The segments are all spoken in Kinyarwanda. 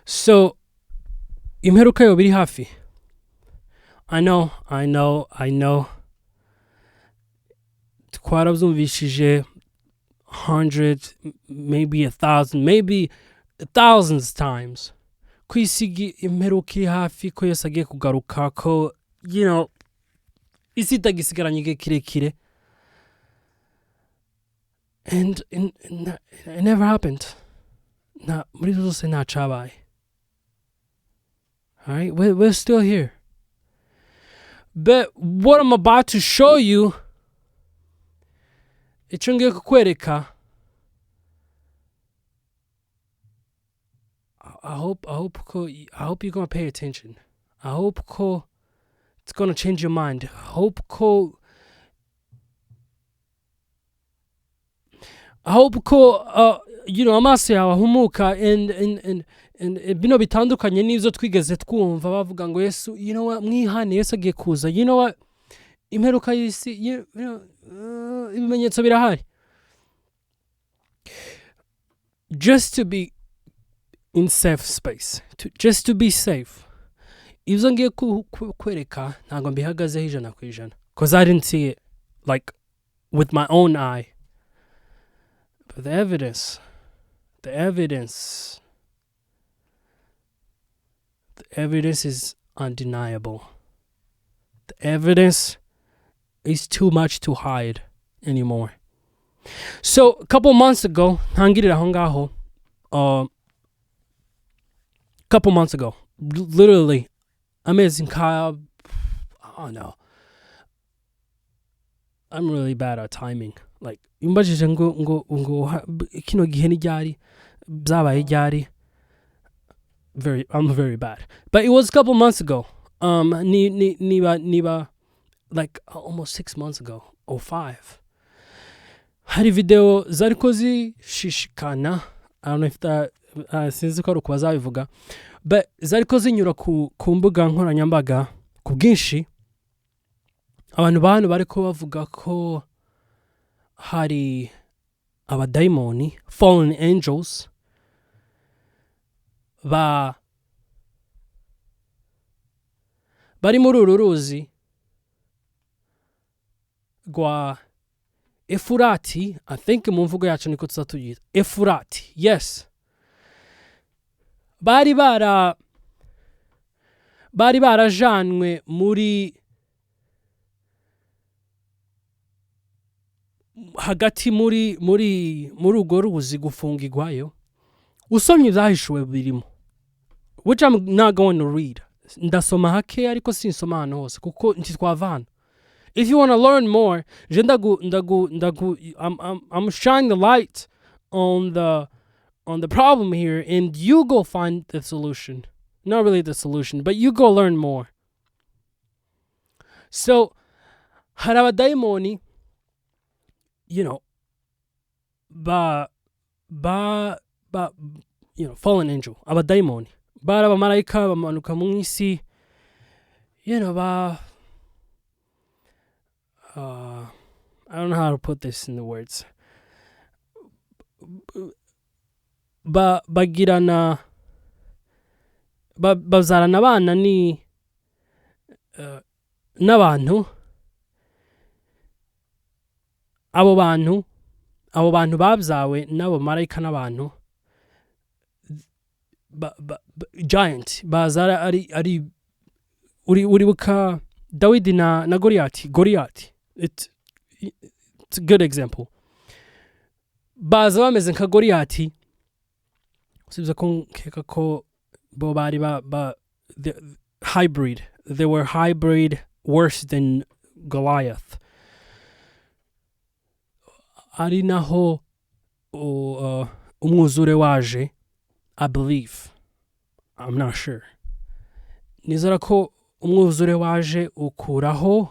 So imperuka yoba iri hafi. I know twarabyumvishije 100, maybe 1,000, maybe thousands times ko isi imperuka iri hafi, ko Yesu agiye kugaruka, ko isi itagisigaranye igihe kirekire. And it never happened. Muri zose nta cabaye. All right, we're still here. But what I'm about to show you, icyo ngiye kukwereka, I hope you're gonna pay attention. I hope it's gonna change your mind. I hope amaso yawe ahumuka and bino bitandukanye n'ivyo twigeze twumva bavuga ngo Yesu, mwihane, Yesu agiye kuza. Imperuka y'isi, ibimenyetso birahari. Just to be in safe space, just to be safe. Ivyo ngiye kwereka ntabwo mbihagazeho 100%, because I didn't see it like with my own eye. But the evidence is undeniable. The evidence is too much to hide anymore. So a couple months ago, couple months ago, literally, amazing Kyle. Oh no, I'm really bad at timing. Like, imbajije ngo kino gihe ni ryari, byabaye ryari. I'm very bad. But it was a couple months ago. Niba like almost 6 months ago or 5. Hari video zariko zishishikana. I don't know if that sinzi ko uko bazabivuga, but zariko zinyura ku mbuga nkoranyambaga ku bwinshi. Abantu bariko bavuga ko hari abadaimoni, fallen angels, bari muri uruzi rwa Efurati. I think mu mvugo yacu niko tuzatuyita Efurati. Yes, bari barajanwe muri hagati muri urwo ruzi gufungirwayo. Usomye ibyahishuwe birimo, which I'm not going to read. Ndasoma hake ariko sinsoma hano hose kuko ntitwavana. If you want to learn more, I'm shining the light on the problem here, and you go find the solution. Not really the solution, but you go learn more. So, hari abadaimoni, fallen angel, abadaimoni, bari abamarayika bamanuka mu isi, I don't know how to put this in the words. Bagirana, bazarana abana n'abantu. Abo bantu babyawe n'abo marayika n'abantu, giant, bazara ari uribuka Dawidi na Goliath. It's a good example. Baza bameze nka Goliath. Sibza nkeka ko bo bari hybrid. They were hybrid, worse than Goliath. Ari naho umwuzure waje, I believe. I'm not sure. Nizera ko umwuzure waje ukuraho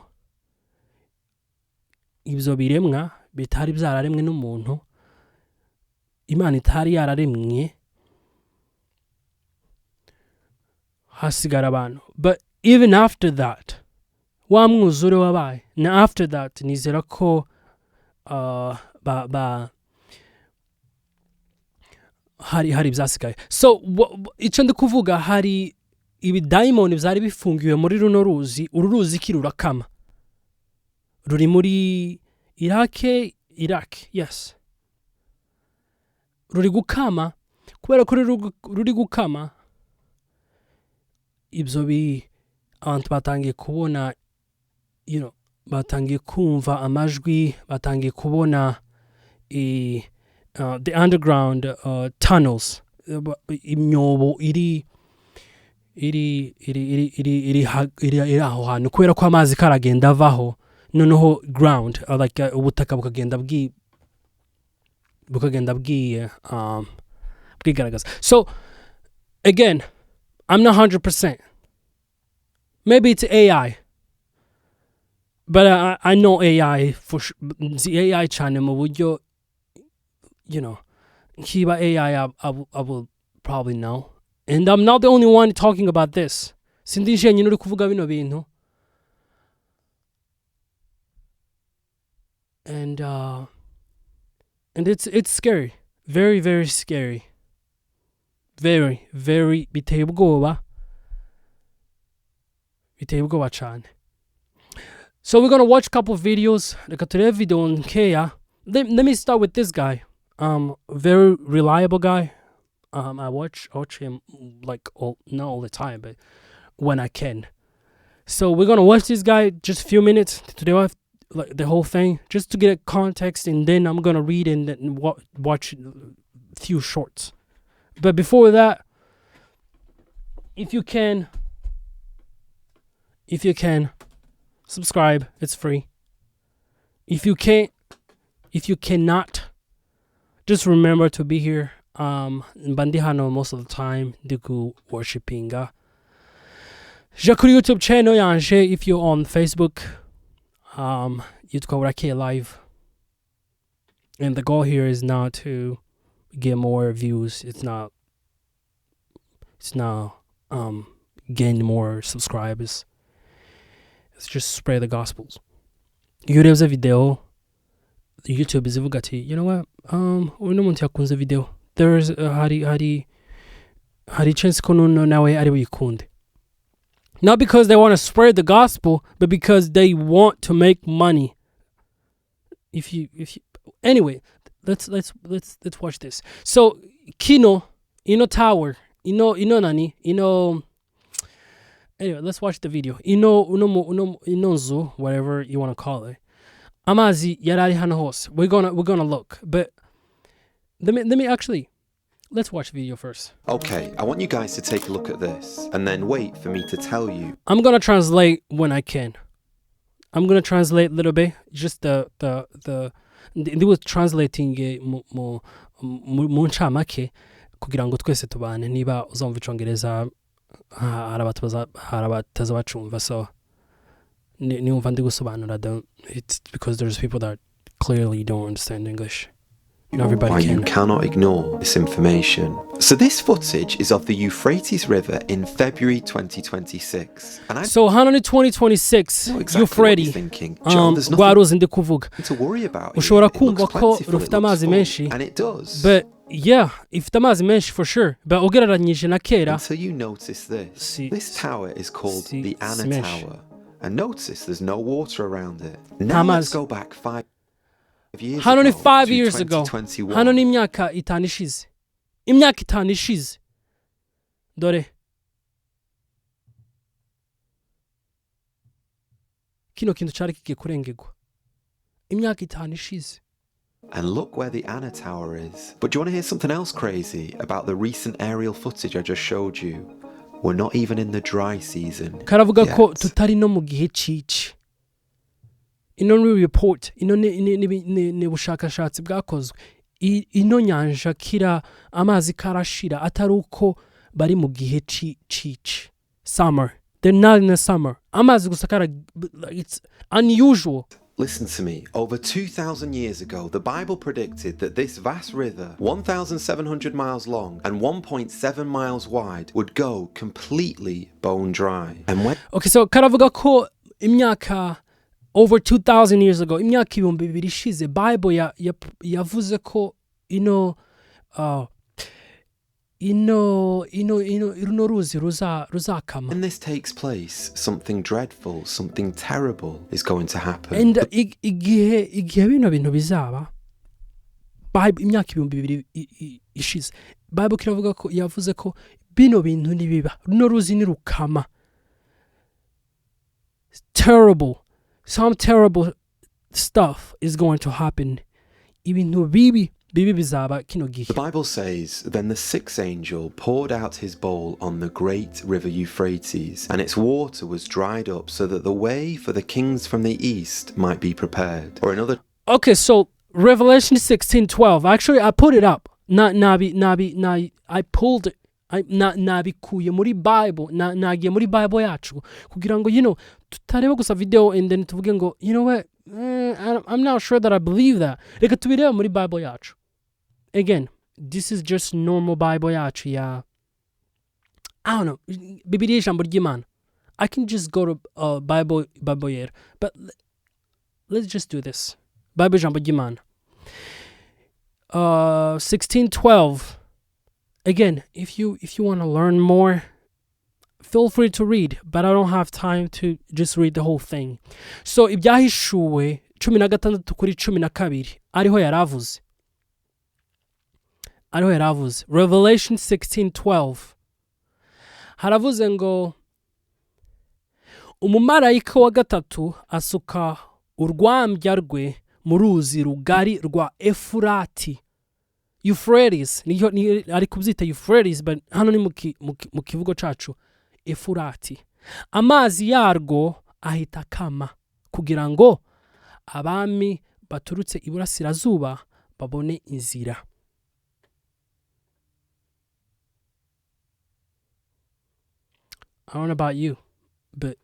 ibyo biremwa bitari byararemwe n'umuntu, Imana itari yararemye, hasigara abantu. But even after that, wa mwuzure wabaye, na after that nizera ko hari ibyasigaye. So icyo ndi kuvuga, hari ibidayimoni byari bifungiwe muri runo ruzi. Uru ruzi kirurakama, ruri muri Iraq, yes. Ruri gukama, kubera ko ruri gukama, ibyo abantu batangiye kubona, batangiye kumva amajwi, batangiye kubona the underground tunnels, imyobo iri aho hantu, kubera ko amazi karagenda avaho, noneho ground, like ubutaka bukagenda bwigaragaza. So again, I'm not 100%. Maybe it's AI, but I know AI for sure. The AI channel mu buryo, kiba AI, I will probably know. And I'm not the only one talking about this. Sindi nje uri kuvuga bino bintu. And it's scary. Very, very scary. Very, very biteye ubwoba. Cyane. So we're gonna watch a couple of videos. Reka turebe video nkeya. Let me start with this guy. Very reliable guy. I watch him like not all the time, but when I can. So we're gonna watch this guy just a few minutes. Today I have like the whole thing just to get a context, and then I'm gonna read and then watch a few shorts. But before that, if you can subscribe, it's free. If you cannot, just remember to be here. Bandihano most of the time diku worshipinga. Jakuri YouTube channel yanje. If you're on Facebook, yitwa live. And the goal here is not to get more views. It's not gain more subscribers. It's just spread the gospels. There's a video. YouTube is ati, you know what? Uno muntu yakunze video. There's hari chance ko nuno nawe ari wikunde. Not because they want to spread the gospel, but because they want to make money. If you anyway, let's watch this. So Kino, tower, nani, anyway, let's watch the video. Inonzu, whatever you want to call it. Amazi yarari hano hose. We're gonna look, but let me actually, let's watch the video first. Okay, I want you guys to take a look at this and then wait for me to tell you. I'm gonna translate when I can. I'm gonna translate a little bit, just the they was translating mu ncamake kugira ngo twese tubane. Niba uzumva icongereza harabataza bacumva, so niumva ndi gusobanura, it's because there's people that clearly don't understand English. Not everybody can. You cannot ignore this information. So this footage is of the Euphrates River in February 2026. And so hano ni 2026 Euphrates. Gwaruzi ndi kuvuga. To worry about. Ushobora kumva ko rufite amazi menshi. And it does. But yeah, ifite amazi menshi for sure. But ugereranyije na kera. Until you notice this. This tower is called the Anna Tower. And notice there's no water around it. Now let's go back 5 years hano ni ago 5 to years ago. 2021. Hano ni imyaka 5 ishize. Imyaka 5 ishize. Dore. Kino kintu cyari kigiye kurengegwa. Imyaka 5 ishize. And look where the Anna Tower is. But do you want to hear something else crazy about the recent aerial footage I just showed you? We're not even in the dry season. Karavuga ko tutari no mu gihe cici. Ino report, ino ne bushakashatsi bwakozwe. Ino nyanja kira amazi karashira atari uko bari mu gihe cici. Summer. They're not in the summer. Amazi gusa it's unusual. Listen to me. Over 2,000 years ago, the Bible predicted that this vast river, 1,700 miles long and 1.7 miles wide, would go completely bone dry. And when so karavuga ko imyaka over 2,000 years ago, imyaka 2,000 ishize, Bible yavuze ko runo ruzi ruzakama. When this takes place, something dreadful, something terrible is going to happen. And igihe bino bintu bizaba, Bible imyaka 2000 ishize, Bible kiravuga ko yavuze ko bino bintu nibiba, runo ruzi ni rukama. Terrible, some terrible stuff is going to happen. Ibintu bibi bizaba kino gihe. The Bible says, then the sixth angel poured out his bowl on the great river Euphrates, and its water was dried up so that the way for the kings from the east might be prepared. Or another. Okay, so Revelation 16:12. Actually, I put it up. I pulled it. Nabikuye muri Bible. Nagiye muri Bible yacu kugira ngo tutareba gusa video and then tuvuge ngo what, I'm not sure that I believe that. Reka tubireba muri Bible yacu. Again, this is just normal Bible yacu ya I don't know, Bibiliya ijambo ry'Imana. I can just go to Bible yera, but let's just do this. Bible ijambo ry'Imana. 16:12. Again, if you want to learn more, feel free to read, but I don't have time to just read the whole thing. So ibyahishuwe 16 kuri 12 ariho yaravuze. Revelation 16:12 haravuze ngo umumarayika wa gatatu asuka urwambya rwe mu ruzi rugari rwa Efurati. Euphrates, ari kubyita Euphrates, but hano ni mu kivugo cacu Efurati. Amazi yarwo ahita kama kugira ngo abami baturutse iburasirazuba babone inzira. I don't know about you, but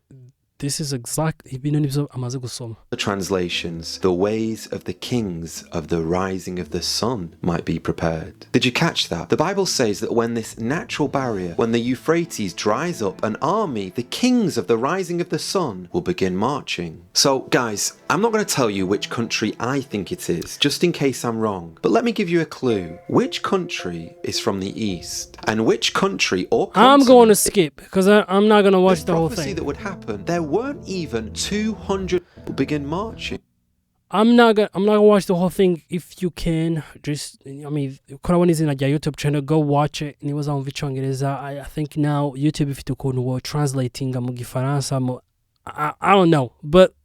this is exactly the translations, the ways of the kings of the rising of the sun might be prepared. Did you catch that? The Bible says that when this natural barrier, when the Euphrates dries up, an army, the kings of the rising of the sun, will begin marching. So, guys, I'm not going to tell you which country I think it is, just in case I'm wrong. But let me give you a clue. Which country is from the east? And which country or continent? I'm going to skip, because I'm not going to watch the whole thing. That would happen. There weren't even 200 people begin marching. I'm not gonna watch the whole thing. If you can, just kurabona izina rya YouTube channel, go watch it. Niba uzamva icyongereza, I think now YouTube ifite ukuntu wo translating mu gifaransa I don't know, but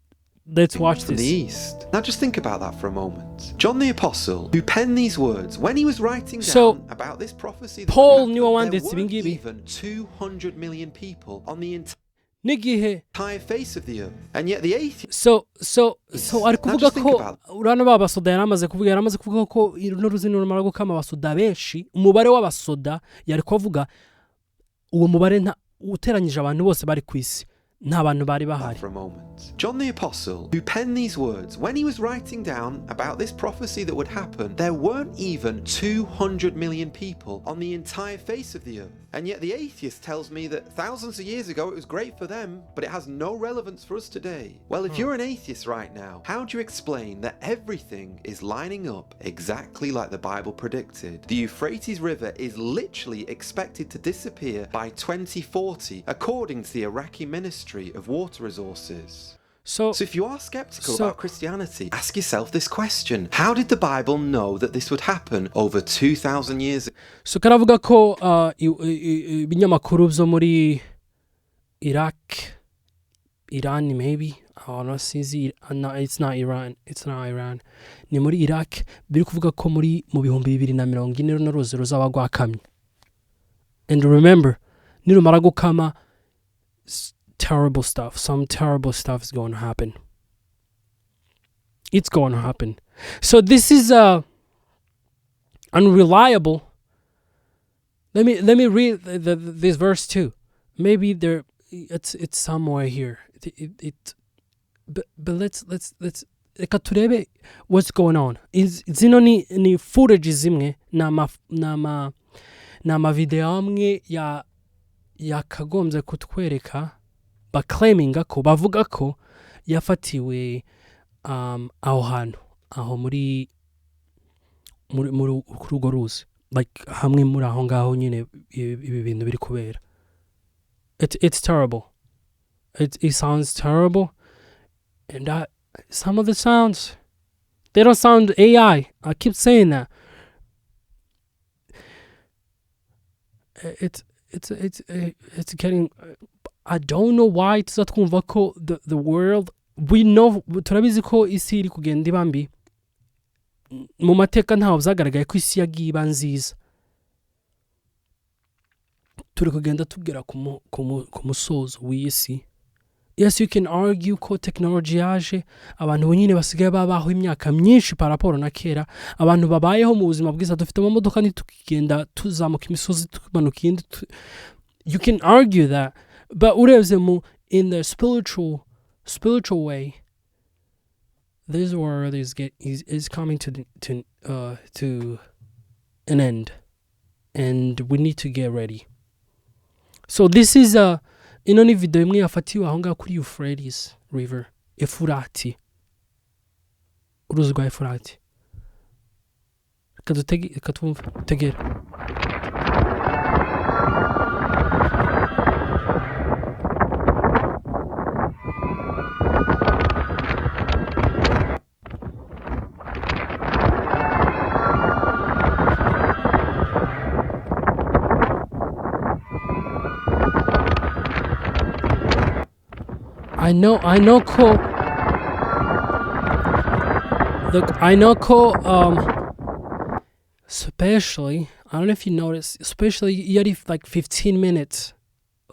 let's watch this. From the east. Now just think about that for a moment. John the Apostle, who penned these words, when he was writing down about this prophecy, Paul knew there weren't even 200 million people on the entire face of the earth, and yet the atheists. So ari kuvuga ko urana babasoda yaramaze kuvuga ko no ruzino rumara gukama abasoda benshi, umubare w'abasoda yari kuvuga uwo mubare nta uteranyije abantu bose bari kwisi. For a moment. John the Apostle, who penned these words, when he was writing down about this prophecy that would happen, there weren't even 200 million people on the entire face of the earth. And yet the atheist tells me that thousands of years ago it was great for them, but it has no relevance for us today. Well, if you're an atheist right now, how do you explain that everything is lining up exactly like the Bible predicted? The Euphrates River is literally expected to disappear by 2040, according to the Iraqi Ministry of Water Resources. So if you are skeptical about Christianity, ask yourself this question. How did the Bible know that this would happen over 2,000 years ago? So karavuga ko ibinyamakuru byo muri Iraq, Iran maybe, no, it's not Iran, ni muri Iraq, biri kuvuga ko mu bihumbi 2040 no ruzi ruzaba rwakamye. And remember, nirumara gukama, some terrible stuff is going to happen. It's going to happen. So this is unreliable. Let me read this verse too. Maybe it's somewhere here. But let's turebe what's going on. Zino ni footage zimwe na video amwe yakagombye kutwereka claiming ko bavuga ko yafatiwe aho hantu aho muri urwo ruzi. like hamwe muri aho ngaho nyine ibi bintu biri kubera. It's terrible. It sounds terrible, and some of the sounds, they don't sound AI. I keep saying that. It's getting. I don't know why tuzatwumva ko the world, we know, turabizi ko isi iri kugenda iba mbi. Mu mateka ntaho byagaragaye ko isi yagiye iba nziza. Turi kugenda tugera ku musozo w'isi. Yes, you can argue ko technology yaje, abantu nyine basigaye babaho imyaka myinshi paraporo na kera, abantu babayeho mu buzima bwiza, dufite amamodoka nitukigenda tuzamuka imisozi tumanuka iyindi. You can argue that, but urebye mu in the spiritual way, this world is coming to an end, and we need to get ready. So this is ino ni video imwe yafatiwe aho ngaho kuri Euphrates River, Efurati, uruzi rwa Efurati. Reka tegere. I know ko. Look, I know ko, especially, I don't know if you notice, especially you had like 15 minutes,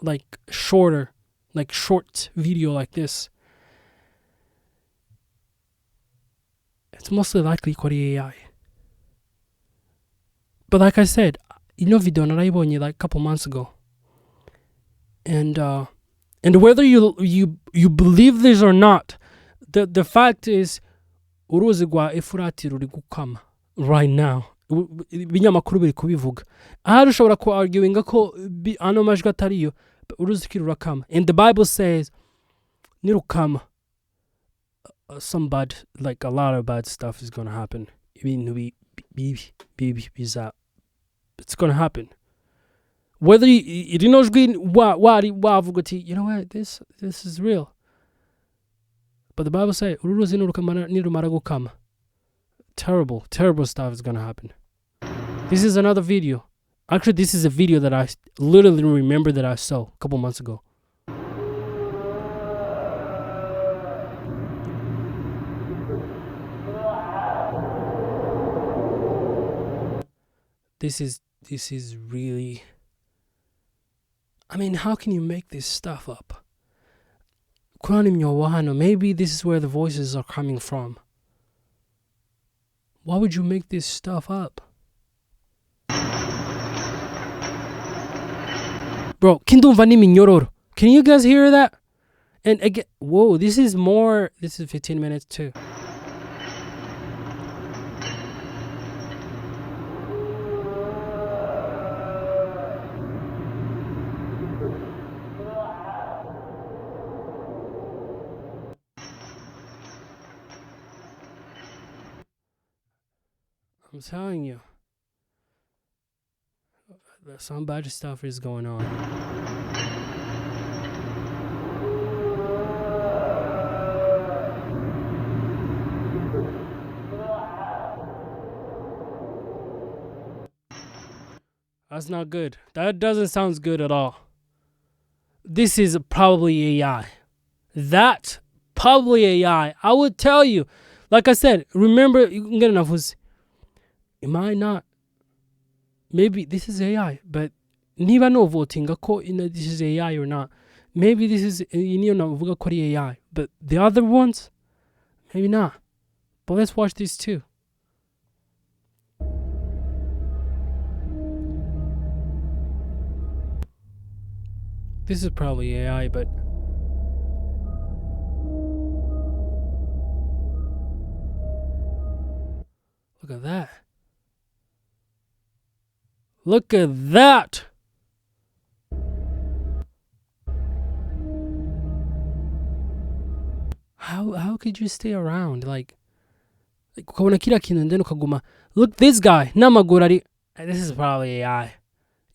like short video like this. It's mostly likely ko ari AI. But like I said, video narayibonye like a couple months ago. And whether you believe this or not, the fact is, uruzi rwa Efurati rurigukama right now. Ibinyamakuru biri kubivuga. Ahari ushobora ku arguinga ko ano majwi atariyo, uruzi kirurakama. And the Bible says, nirukama, like a lot of bad stuff is going to happen. It's going to happen. Whether you know you know what, this is real. But the Bible says, terrible stuff is gonna happen. This is another video. Actually, this is a video that I literally remember that I saw a couple months ago. This is really, I mean, how can you make this stuff up? Maybe this is where the voices are coming from. Why would you make this stuff up? Bro, kindumva n'iminyoro. Can you guys hear that? And again, whoa, this is 15 minutes too. I'm telling you, some bad stuff is going on. That's not good. That doesn't sound good at all. This is probably AI. That probably AI. I would tell you, like I said, remember, you can get enough. It might not. Maybe this is AI, but niba no voting ko this is AI or not. Maybe this is AI, but the other ones, maybe not. But let's watch these two. This is probably AI, but look at that. Look at that. How could you stay around? Like ukabona kila kintu and then ukaguma. Look, this guy, n'amaguru ari And this is probably AI.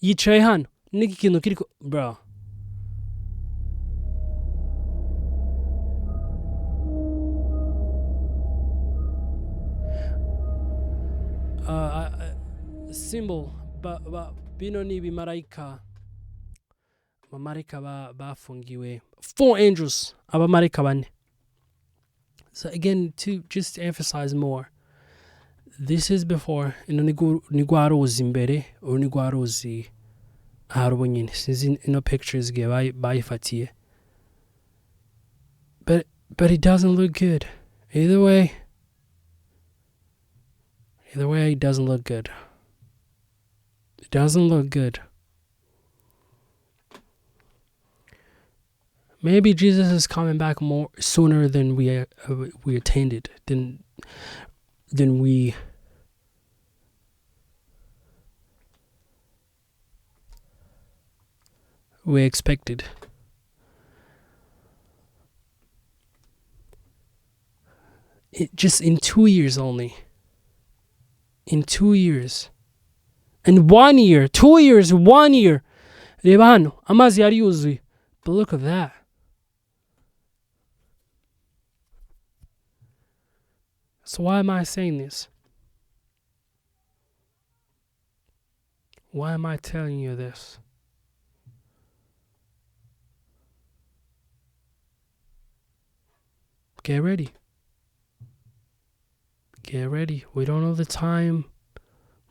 Yicaye hano n'iki kintu kiriko bro. Symbol bino ni bimarayika abamarayika bafungiwe 4 angels abamarayika bane. So again, to just emphasize more, this is before ino ni rwa ruzi imbere uru ni rwa ruzi harubu nyine sinzi ino pictures gihe bayifatiye, but it doesn't look good either way. It doesn't look good. It doesn't look good. Maybe Jesus is coming back more sooner than we attended, than we expected. Just in 2 years only. In 2 years. And 1 year, 2 years, 1 year. Reba hano, amazi yari yuzuye. But look at that. So why am I saying this? Why am I telling you this? Get ready. Get ready. We don't know the time.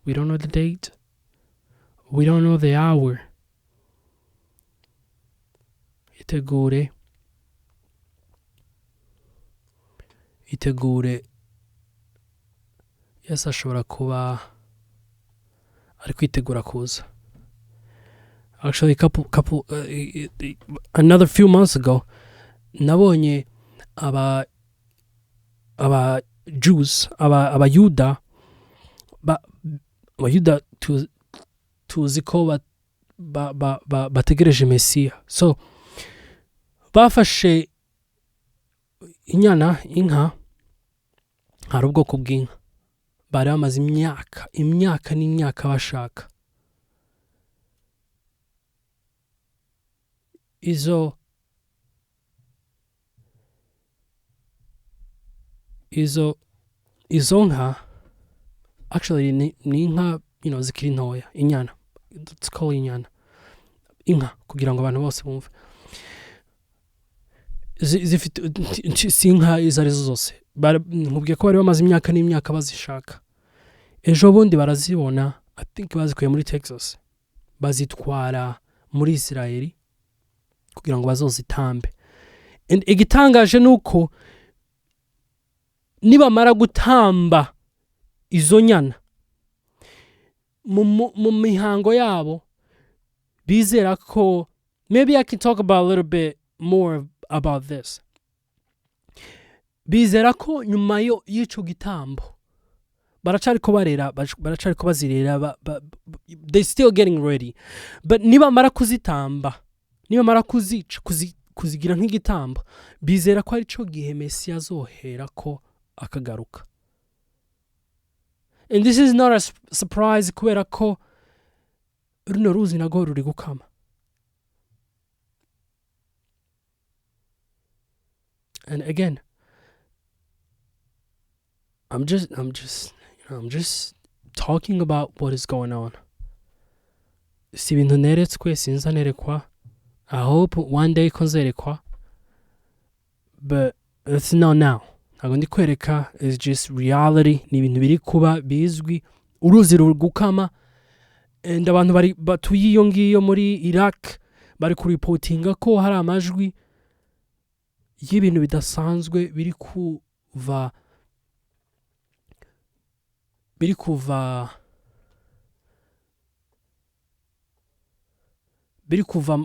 We don't know the date. We don't know the hour. Itegure. Yes, ashobora kuba ari kwitegura kuza. Actually, another few months ago, nabonye aba Jews, abayuda tuzi ko bategereje Mesiya. So bafashe inka, hari ubwoko bw'inka bari bamaze imyaka n'imyaka bashaka. Izo nka actually ni inka, zikiri ntoya, inyana. Let's call inyana. Inka kugira ngo abantu bose bumve. Si inka izo arizo zose. Nkubwiye ko bari bamaze imyaka n'imyaka bazishaka. Ejo bundi barazibona, I think bazikuye muri Texas. Bazitwara muri Israeli kugira ngo bazozitambe. And igitangaje nuko nibamara gutamba izo nyana mu mihango yabo bizera ko, maybe I can talk about a little bit more about this. Bizera ko nyuma y'ico gitambo baracariko barera, baracariko bazirera, they still getting ready. But nibamara kuzitamba, nibamara kuzigira nk'igitambo, bizera ko ari cyo gihe Mesiya azohera ko akagaruka. And this is not a surprise kubera ko runo ruzi nago ruri gukama. And again, I'm just talking about what is going on. Si ibintu neretswe, sinza nerekwa. I hope one day konzerekwa. But it's not now. Ntabwo ndi kwereka, is just reality. Ni ibintu biri kuba bizwi. Uruzi rugukama. And abantu batuye iyo ngiyo muri Iraq bari kuripotinga ko hari amajwi y'ibintu bidasanzwe biri kuva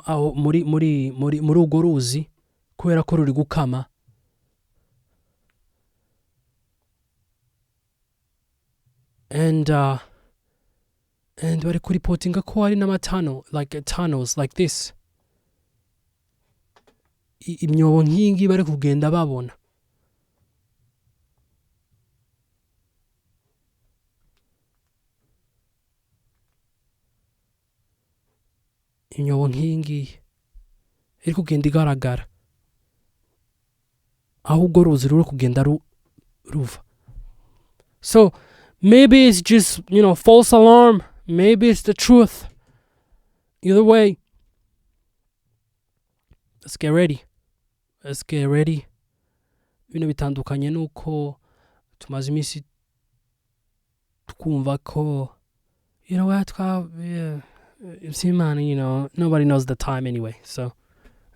aho muri urwo ruzi kubera ko ruri gukama. And bari kuripotinga ko hari n'amatano, like tunnels like this, imyobo nk'ingi bari kugenda babona. inyobo nk'iyi ngiyi iri kugenda igaragara aho urwo ruzi ruri kugenda ruva. So maybe it's just, false alarm. Maybe it's the truth. Either way, let's get ready. Let's get ready. Bino bitandukanye nuko tumaze iminsi twumva ko nobody knows the time anyway. So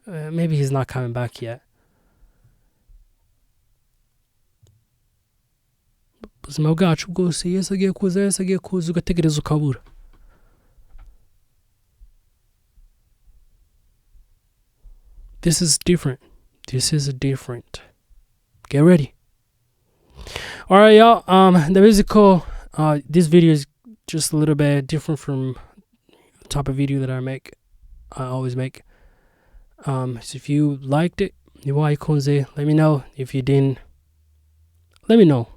maybe he's not coming back yet. Ubuzima bwacu bwose Yesu agiye kuza ugategereza ukabura. This is different. Get ready. All right, y'all. The musical. This video is just a little bit different from the type of video that I always make. So if you liked it, let me know. If you didn't, let me know.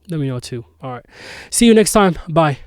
Let me know too. All right. See you next time. Bye.